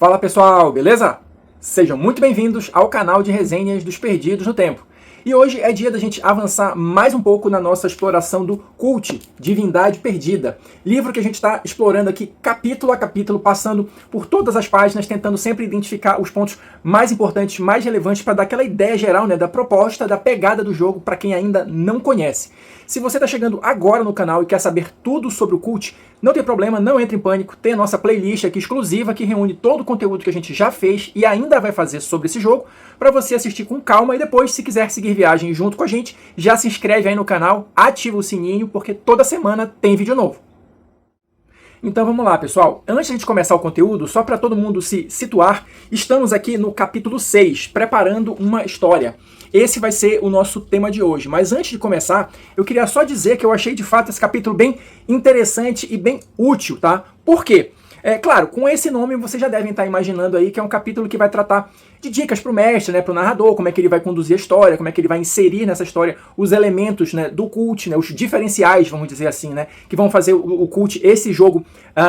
Fala pessoal, beleza? Sejam muito bem-vindos ao canal de resenhas dos Perdidos no Tempo. E hoje é dia da gente avançar mais um pouco na nossa exploração do Cult, Divindade Perdida. Livro que a gente está explorando aqui capítulo a capítulo, passando por todas as páginas, tentando sempre identificar os pontos mais importantes, mais relevantes, para dar aquela ideia geral, né, da proposta, da pegada do jogo, para quem ainda não conhece. Se você está chegando agora no canal e quer saber tudo sobre o Cult, não tem problema, não entre em pânico, tem a nossa playlist aqui exclusiva que reúne todo o conteúdo que a gente já fez e ainda vai fazer sobre esse jogo, para você assistir com calma e depois, se quiser seguir viagem junto com a gente, já se inscreve aí no canal, ativa o sininho, porque toda semana tem vídeo novo. Então vamos lá, pessoal. Antes de a gente começar o conteúdo, só para todo mundo se situar, estamos aqui no capítulo 6, preparando uma história. Esse vai ser o nosso tema de hoje. Mas antes de começar, eu queria só dizer que eu achei de fato esse capítulo bem interessante e bem útil, tá? Por quê? Claro, com esse nome vocês já devem estar imaginando aí que é um capítulo que vai tratar de dicas para o mestre, né, para o narrador, como é que ele vai conduzir a história, como é que ele vai inserir nessa história os elementos, né, do Cult, né, os diferenciais, vamos dizer assim, né, que vão fazer o Cult, esse jogo,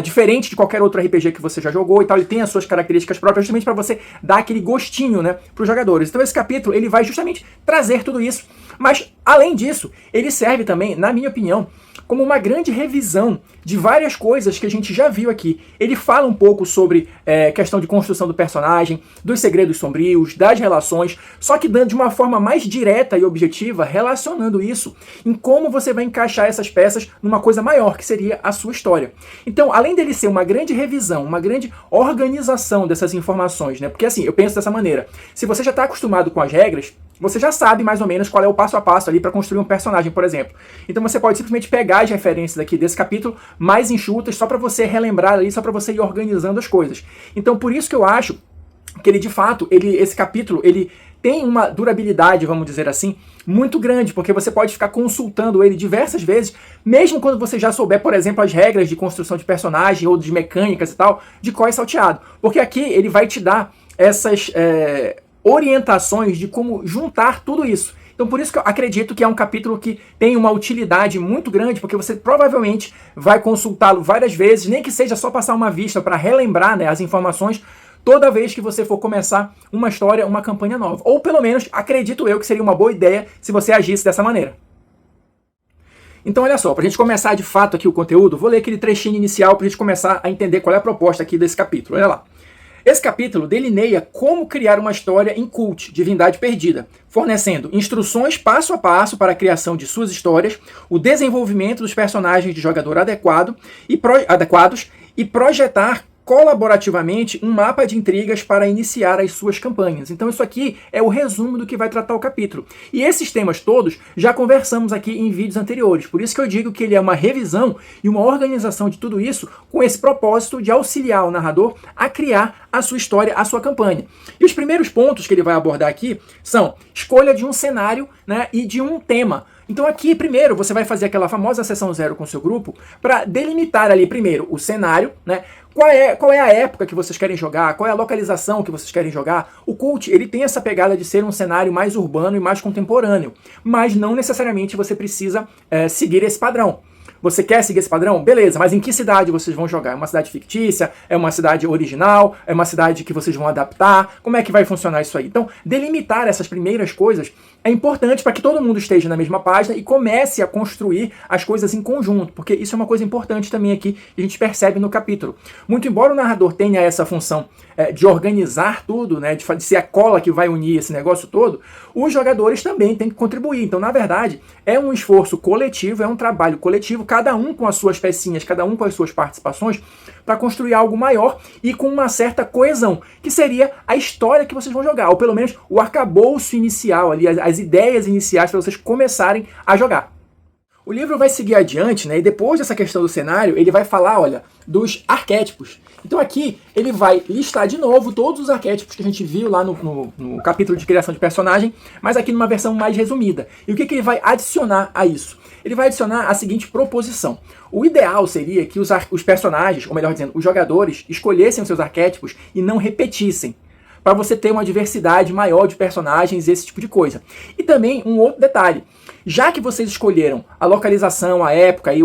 diferente de qualquer outro RPG que você já jogou e tal. Ele tem as suas características próprias, justamente para você dar aquele gostinho, né, para os jogadores. Então esse capítulo ele vai justamente trazer tudo isso, mas além disso, ele serve também, na minha opinião, como uma grande revisão de várias coisas que a gente já viu aqui. Ele fala um pouco sobre questão de construção do personagem, dos segredos sombrios, das relações, só que dando de uma forma mais direta e objetiva, relacionando isso em como você vai encaixar essas peças numa coisa maior, que seria a sua história. Então, além dele ser uma grande revisão, uma grande organização dessas informações, né? Porque assim, eu penso dessa maneira, se você já está acostumado com as regras, você já sabe mais ou menos qual é o passo a passo ali para construir um personagem, por exemplo. Então você pode simplesmente pegar as referências aqui desse capítulo mais enxutas, só para você relembrar ali, só para você ir organizando as coisas. Então por isso que eu acho que ele de fato, esse capítulo, ele tem uma durabilidade, vamos dizer assim, muito grande, porque você pode ficar consultando ele diversas vezes, mesmo quando você já souber, por exemplo, as regras de construção de personagem ou de mecânicas e tal, de cor e salteado. Porque aqui ele vai te dar essas orientações de como juntar tudo isso. Então por isso que eu acredito que é um capítulo que tem uma utilidade muito grande, porque você provavelmente vai consultá-lo várias vezes, nem que seja só passar uma vista para relembrar, né, as informações toda vez que você for começar uma história, uma campanha nova. Ou pelo menos, acredito eu que seria uma boa ideia se você agisse dessa maneira. Então olha só, para a gente começar de fato aqui o conteúdo, vou ler aquele trechinho inicial para a gente começar a entender qual é a proposta aqui desse capítulo. Olha lá. Esse capítulo delineia como criar uma história em Cult, Divindade Perdida, fornecendo instruções passo a passo para a criação de suas histórias, o desenvolvimento dos personagens de jogador adequados e projetar colaborativamente um mapa de intrigas para iniciar as suas campanhas. Então isso aqui é o resumo do que vai tratar o capítulo. E esses temas todos já conversamos aqui em vídeos anteriores, por isso que eu digo que ele é uma revisão e uma organização de tudo isso com esse propósito de auxiliar o narrador a criar a sua história, a sua campanha. E os primeiros pontos que ele vai abordar aqui são escolha de um cenário, né, e de um tema. Então aqui, primeiro, você vai fazer aquela famosa sessão zero com o seu grupo para delimitar ali, primeiro, o cenário, né? Qual é a época que vocês querem jogar? Qual é a localização que vocês querem jogar? O Cult, ele tem essa pegada de ser um cenário mais urbano e mais contemporâneo, mas não necessariamente você precisa seguir esse padrão. Você quer seguir esse padrão? Beleza, mas em que cidade vocês vão jogar? É uma cidade fictícia? É uma cidade original? É uma cidade que vocês vão adaptar? Como é que vai funcionar isso aí? Então, delimitar essas primeiras coisas é importante para que todo mundo esteja na mesma página e comece a construir as coisas em conjunto, porque isso é uma coisa importante também aqui que a gente percebe no capítulo. Muito embora o narrador tenha essa função de organizar tudo, né, de ser a cola que vai unir esse negócio todo, os jogadores também têm que contribuir. Então, na verdade, é um esforço coletivo, é um trabalho coletivo, cada um com as suas pecinhas, cada um com as suas participações, para construir algo maior e com uma certa coesão, que seria a história que vocês vão jogar, ou pelo menos o arcabouço inicial ali, as ideias iniciais para vocês começarem a jogar. O livro vai seguir adiante, né, e depois dessa questão do cenário, ele vai falar, olha, dos arquétipos. Então aqui ele vai listar de novo todos os arquétipos que a gente viu lá no capítulo de criação de personagem, mas aqui numa versão mais resumida. E o que ele vai adicionar a isso? Ele vai adicionar a seguinte proposição. O ideal seria que os personagens, ou melhor dizendo, os jogadores, escolhessem os seus arquétipos e não repetissem, para você ter uma diversidade maior de personagens, esse tipo de coisa. E também um outro detalhe, já que vocês escolheram a localização, a época e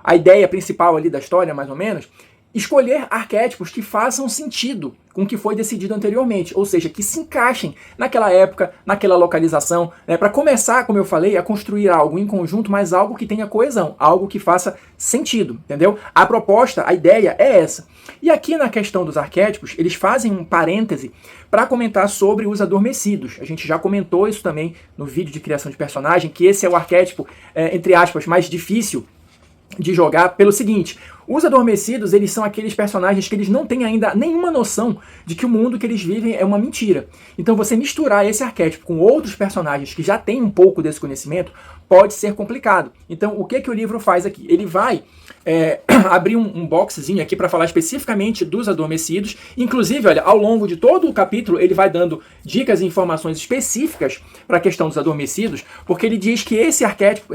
a ideia principal ali da história, mais ou menos, escolher arquétipos que façam sentido com o que foi decidido anteriormente, ou seja, que se encaixem naquela época, naquela localização, né, para começar, como eu falei, a construir algo em conjunto, mas algo que tenha coesão, algo que faça sentido, entendeu? A proposta, a ideia é essa. E aqui na questão dos arquétipos, eles fazem um parêntese para comentar sobre os adormecidos. A gente já comentou isso também no vídeo de criação de personagem, que esse é o arquétipo, entre aspas, mais difícil de jogar pelo seguinte: os adormecidos, eles são aqueles personagens que eles não têm ainda nenhuma noção de que o mundo que eles vivem é uma mentira. Então você misturar esse arquétipo com outros personagens que já têm um pouco desse conhecimento pode ser complicado. Então o que o livro faz aqui? Ele vai abrir um boxzinho aqui para falar especificamente dos adormecidos. Inclusive, olha, ao longo de todo o capítulo ele vai dando dicas e informações específicas para a questão dos adormecidos, porque ele diz que esse arquétipo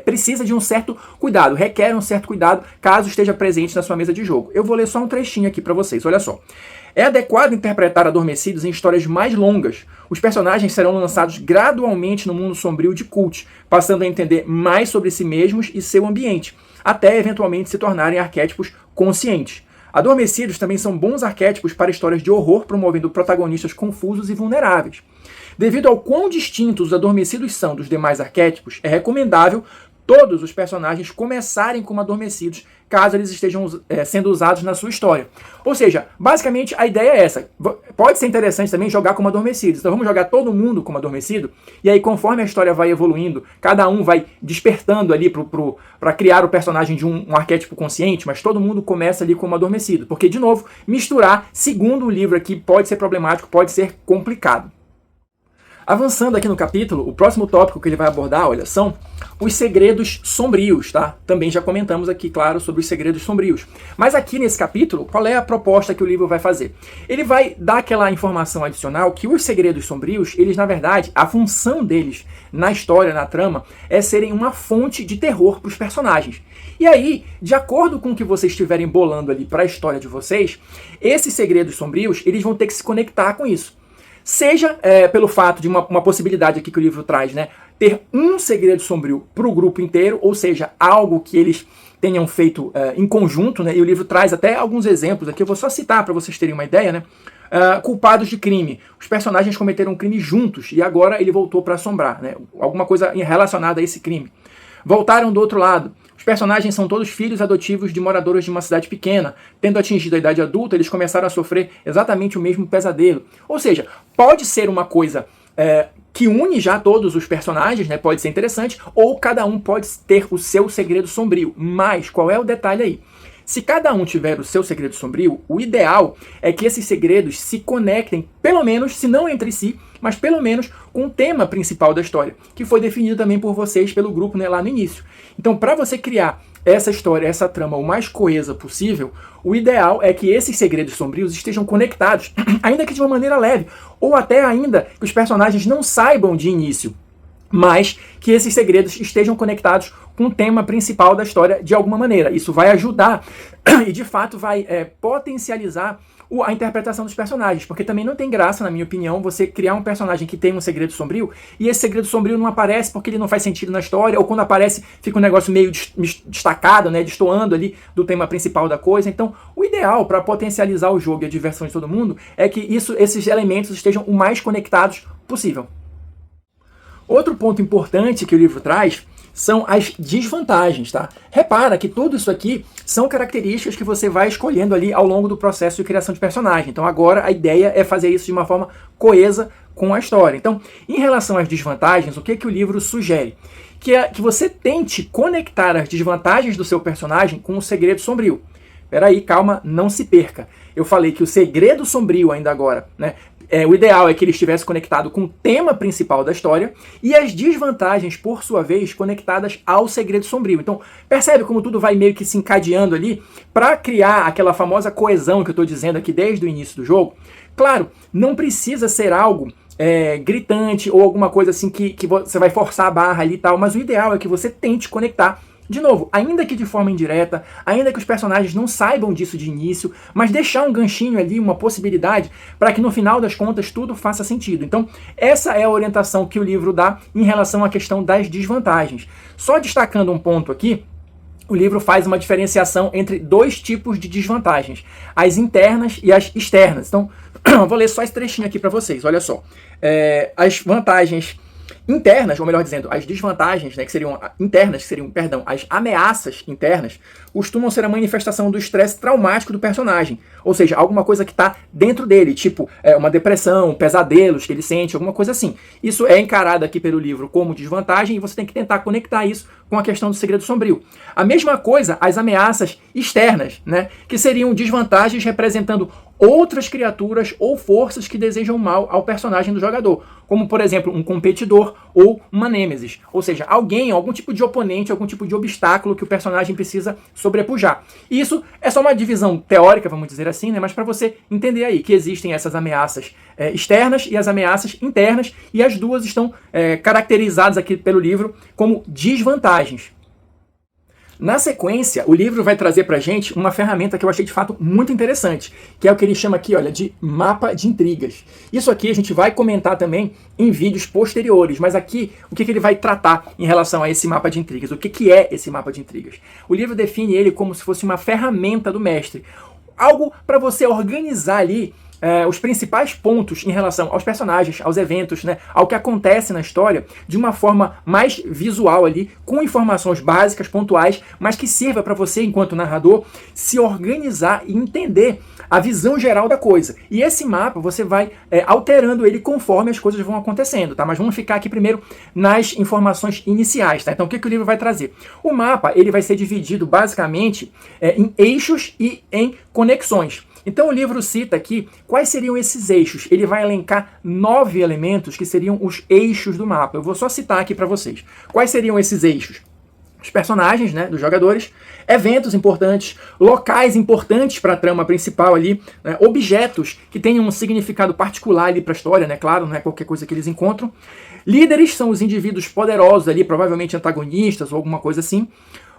precisa de um certo cuidado, requer um certo cuidado caso esteja presente na sua mesa de jogo. Eu vou ler só um trechinho aqui para vocês, olha só. É adequado interpretar adormecidos em histórias mais longas. Os personagens serão lançados gradualmente no mundo sombrio de Kult, passando a entender mais sobre si mesmos e seu ambiente, até eventualmente se tornarem arquétipos conscientes. Adormecidos também são bons arquétipos para histórias de horror, promovendo protagonistas confusos e vulneráveis. Devido ao quão distintos os adormecidos são dos demais arquétipos, é recomendável todos os personagens começarem como adormecidos, caso eles estejam sendo usados na sua história. Ou seja, basicamente a ideia é essa. Pode ser interessante também jogar como adormecidos. Então vamos jogar todo mundo como adormecido, e aí conforme a história vai evoluindo, cada um vai despertando ali para criar o personagem de um arquétipo consciente, mas todo mundo começa ali como adormecido. Porque, de novo, misturar, segundo o livro aqui, pode ser problemático, pode ser complicado. Avançando aqui no capítulo, o próximo tópico que ele vai abordar, olha, são os segredos sombrios, tá? Também já comentamos aqui, claro, sobre os segredos sombrios. Mas aqui nesse capítulo, qual é a proposta que o livro vai fazer? Ele vai dar aquela informação adicional que os segredos sombrios, eles, na verdade, a função deles na história, na trama, é serem uma fonte de terror para os personagens. E aí, de acordo com o que vocês estiverem bolando ali para a história de vocês, esses segredos sombrios, eles vão ter que se conectar com isso. Seja pelo fato de uma possibilidade aqui que o livro traz, né? Ter um segredo sombrio para o grupo inteiro, ou seja, algo que eles tenham feito em conjunto, né? E o livro traz até alguns exemplos aqui, eu vou só citar para vocês terem uma ideia, né? Culpados de crime. Os personagens cometeram um crime juntos e agora ele voltou para assombrar, né? Alguma coisa relacionada a esse crime. Voltaram do outro lado. Os personagens são todos filhos adotivos de moradores de uma cidade pequena. Tendo atingido a idade adulta, eles começaram a sofrer exatamente o mesmo pesadelo. Ou seja, pode ser uma coisa que une já todos os personagens, né? Pode ser interessante, ou cada um pode ter o seu segredo sombrio. Mas qual é o detalhe aí? Se cada um tiver o seu segredo sombrio, o ideal é que esses segredos se conectem, pelo menos, se não entre si, mas pelo menos com o tema principal da história, que foi definido também por vocês, pelo grupo, né, lá no início. Então, para você criar essa história, essa trama o mais coesa possível, o ideal é que esses segredos sombrios estejam conectados, ainda que de uma maneira leve, ou até ainda que os personagens não saibam de início, mas que esses segredos estejam conectados com o tema principal da história de alguma maneira. Isso vai ajudar e, de fato, vai potencializar a interpretação dos personagens, porque também não tem graça, na minha opinião, você criar um personagem que tem um segredo sombrio e esse segredo sombrio não aparece porque ele não faz sentido na história, ou quando aparece fica um negócio meio destacado, né, destoando ali do tema principal da coisa. Então, o ideal para potencializar o jogo e a diversão de todo mundo é que esses elementos estejam o mais conectados possível. Outro ponto importante que o livro traz são as desvantagens, tá? Repara que tudo isso aqui são características que você vai escolhendo ali ao longo do processo de criação de personagem. Então agora a ideia é fazer isso de uma forma coesa com a história. Então, em relação às desvantagens, o que o livro sugere? Que você tente conectar as desvantagens do seu personagem com o segredo sombrio. Peraí, calma, não se perca. Eu falei que o segredo sombrio ainda agora, né? O ideal é que ele estivesse conectado com o tema principal da história e as desvantagens, por sua vez, conectadas ao segredo sombrio. Então, percebe como tudo vai meio que se encadeando ali para criar aquela famosa coesão que eu estou dizendo aqui desde o início do jogo? Claro, não precisa ser algo gritante ou alguma coisa assim que você vai forçar a barra ali e tal, mas o ideal é que você tente conectar. De novo, ainda que de forma indireta, ainda que os personagens não saibam disso de início, mas deixar um ganchinho ali, uma possibilidade, para que no final das contas tudo faça sentido. Então, essa é a orientação que o livro dá em relação à questão das desvantagens. Só destacando um ponto aqui, o livro faz uma diferenciação entre dois tipos de desvantagens, as internas e as externas. Então, eu vou ler só esse trechinho aqui para vocês, olha só. As vantagens internas, ou melhor dizendo, as desvantagens, né, que seriam internas, que seriam, perdão, as ameaças internas, costumam ser a manifestação do estresse traumático do personagem, ou seja, alguma coisa que está dentro dele, tipo uma depressão, pesadelos que ele sente, alguma coisa assim. Isso é encarado aqui pelo livro como desvantagem e você tem que tentar conectar isso com a questão do segredo sombrio. A mesma coisa, as ameaças externas, né, que seriam desvantagens representando outras criaturas ou forças que desejam mal ao personagem do jogador, como, por exemplo, um competidor ou uma nêmesis, ou seja, alguém, algum tipo de oponente, algum tipo de obstáculo que o personagem precisa sobrepujar. E isso é só uma divisão teórica, vamos dizer assim, né? Mas para você entender aí que existem essas ameaças externas e as ameaças internas, e as duas estão caracterizadas aqui pelo livro como desvantagens. Na sequência, o livro vai trazer pra gente uma ferramenta que eu achei de fato muito interessante, que é o que ele chama aqui, olha, de mapa de intrigas. Isso aqui a gente vai comentar também em vídeos posteriores, mas aqui o que ele vai tratar em relação a esse mapa de intrigas? O que é esse mapa de intrigas? O livro define ele como se fosse uma ferramenta do mestre, algo para você organizar ali os principais pontos em relação aos personagens, aos eventos, né, ao que acontece na história, de uma forma mais visual ali, com informações básicas, pontuais, mas que sirva para você, enquanto narrador, se organizar e entender a visão geral da coisa. E esse mapa você vai alterando ele conforme as coisas vão acontecendo, tá? Mas vamos ficar aqui primeiro nas informações iniciais, tá? Então o que o livro vai trazer? O mapa ele vai ser dividido basicamente em eixos e em conexões. Então o livro cita aqui quais seriam esses eixos. Ele vai elencar 9 elementos que seriam os eixos do mapa. Eu vou só citar aqui para vocês. Quais seriam esses eixos? Os personagens, né, dos jogadores, eventos importantes, locais importantes para a trama principal ali, né, objetos que tenham um significado particular ali para a história, né, claro, não é qualquer coisa que eles encontram. Líderes são os indivíduos poderosos ali, provavelmente antagonistas ou alguma coisa assim.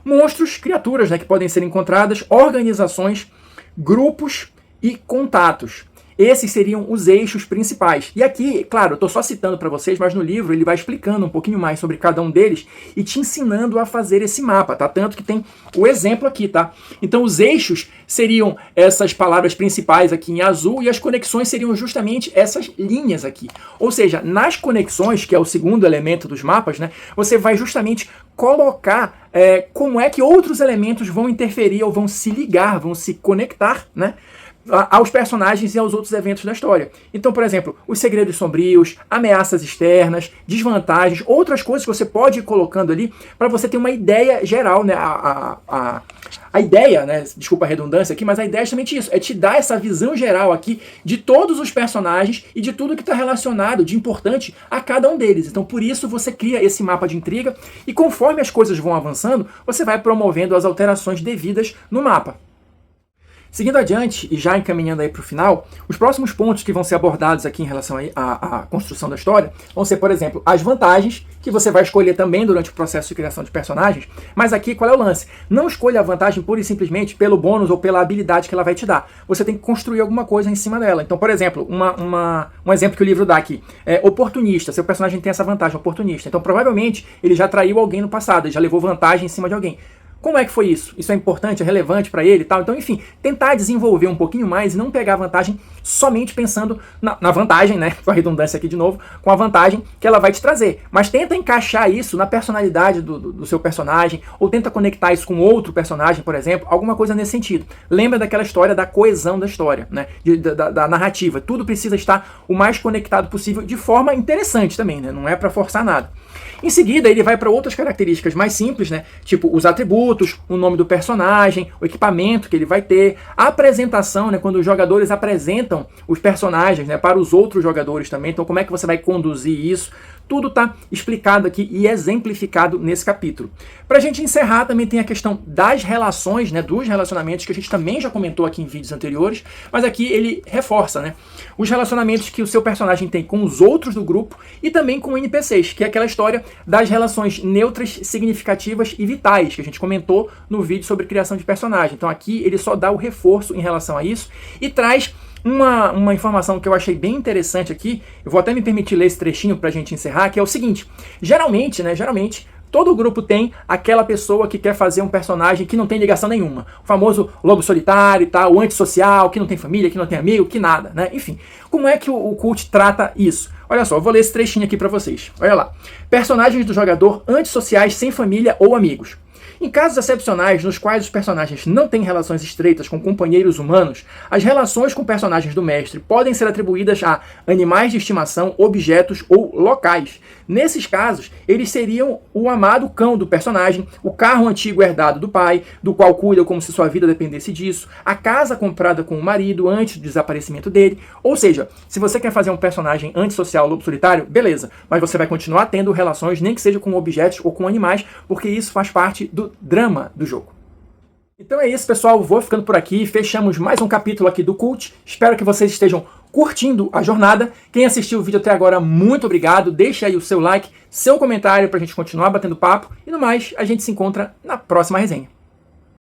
Monstros, criaturas, né, que podem ser encontradas, organizações, grupos e contatos. Esses seriam os eixos principais. E aqui, claro, eu estou só citando para vocês, mas no livro ele vai explicando um pouquinho mais sobre cada um deles e te ensinando a fazer esse mapa, tá? Tanto que tem o exemplo aqui, tá? Então os eixos seriam essas palavras principais aqui em azul e as conexões seriam justamente essas linhas aqui. Ou seja, nas conexões, que é o segundo elemento dos mapas, né, você vai justamente colocar como é que outros elementos vão interferir ou vão se ligar, vão se conectar, né, aos personagens e aos outros eventos da história. Então, por exemplo, os segredos sombrios, ameaças externas, desvantagens, outras coisas que você pode ir colocando ali para você ter uma ideia geral, né? A ideia, né? Desculpa a redundância aqui, mas a ideia é justamente isso, é te dar essa visão geral aqui de todos os personagens e de tudo que está relacionado de importante a cada um deles. Então, por isso você cria esse mapa de intriga e conforme as coisas vão avançando, você vai promovendo as alterações devidas no mapa. Seguindo adiante, e já encaminhando aí para o final, os próximos pontos que vão ser abordados aqui em relação à construção da história vão ser, por exemplo, as vantagens, que você vai escolher também durante o processo de criação de personagens, mas aqui qual é o lance? Não escolha a vantagem pura e simplesmente pelo bônus ou pela habilidade que ela vai te dar. Você tem que construir alguma coisa em cima dela. Então, por exemplo, um exemplo que o livro dá aqui, oportunista, seu personagem tem essa vantagem, oportunista. Então, provavelmente, ele já traiu alguém no passado, ele já levou vantagem em cima de alguém. Como é que foi isso? Isso é importante, é relevante para ele e tal? Então, enfim, tentar desenvolver um pouquinho mais e não pegar a vantagem somente pensando na vantagem, né? Com a redundância aqui de novo, com a vantagem que ela vai te trazer. Mas tenta encaixar isso na personalidade do seu personagem, ou tenta conectar isso com outro personagem, por exemplo, alguma coisa nesse sentido. Lembra daquela história da coesão da história, né? Da narrativa. Tudo precisa estar o mais conectado possível, de forma interessante também, né? Não é para forçar nada. Em seguida, ele vai para outras características mais simples, né? Tipo os atributos, o nome do personagem, o equipamento que ele vai ter, a apresentação, né? Quando os jogadores apresentam os personagens, né, para os outros jogadores também. Então, como é que você vai conduzir isso? Tudo está explicado aqui e exemplificado nesse capítulo. Para a gente encerrar, também tem a questão das relações, né, dos relacionamentos, que a gente também já comentou aqui em vídeos anteriores, mas aqui ele reforça, né, os relacionamentos que o seu personagem tem com os outros do grupo e também com NPCs, que é aquela história das relações neutras, significativas e vitais, que a gente comentou no vídeo sobre criação de personagem. Então aqui ele só dá o reforço em relação a isso e traz uma informação que eu achei bem interessante aqui. Eu vou até me permitir ler esse trechinho para a gente encerrar, que é o seguinte: geralmente, todo grupo tem aquela pessoa que quer fazer um personagem que não tem ligação nenhuma. O famoso lobo solitário e tal, o antissocial, que não tem família, que não tem amigo, que nada, né? Enfim, como é que o Cult trata isso? Olha só, eu vou ler esse trechinho aqui para vocês. Olha lá. Personagens do jogador antissociais sem família ou amigos. Em casos excepcionais nos quais os personagens não têm relações estreitas com companheiros humanos, as relações com personagens do mestre podem ser atribuídas a animais de estimação, objetos ou locais. Nesses casos, eles seriam o amado cão do personagem, o carro antigo herdado do pai, do qual cuida como se sua vida dependesse disso, a casa comprada com o marido antes do desaparecimento dele. Ou seja, se você quer fazer um personagem antissocial, lobo solitário, beleza, mas você vai continuar tendo relações, nem que seja com objetos ou com animais, porque isso faz parte do drama do jogo. Então é isso, pessoal. Vou ficando por aqui. Fechamos mais um capítulo aqui do Cult. Espero que vocês estejam curtindo a jornada. Quem assistiu o vídeo até agora, muito obrigado. Deixa aí o seu like, seu comentário pra gente continuar batendo papo. E no mais, a gente se encontra na próxima resenha.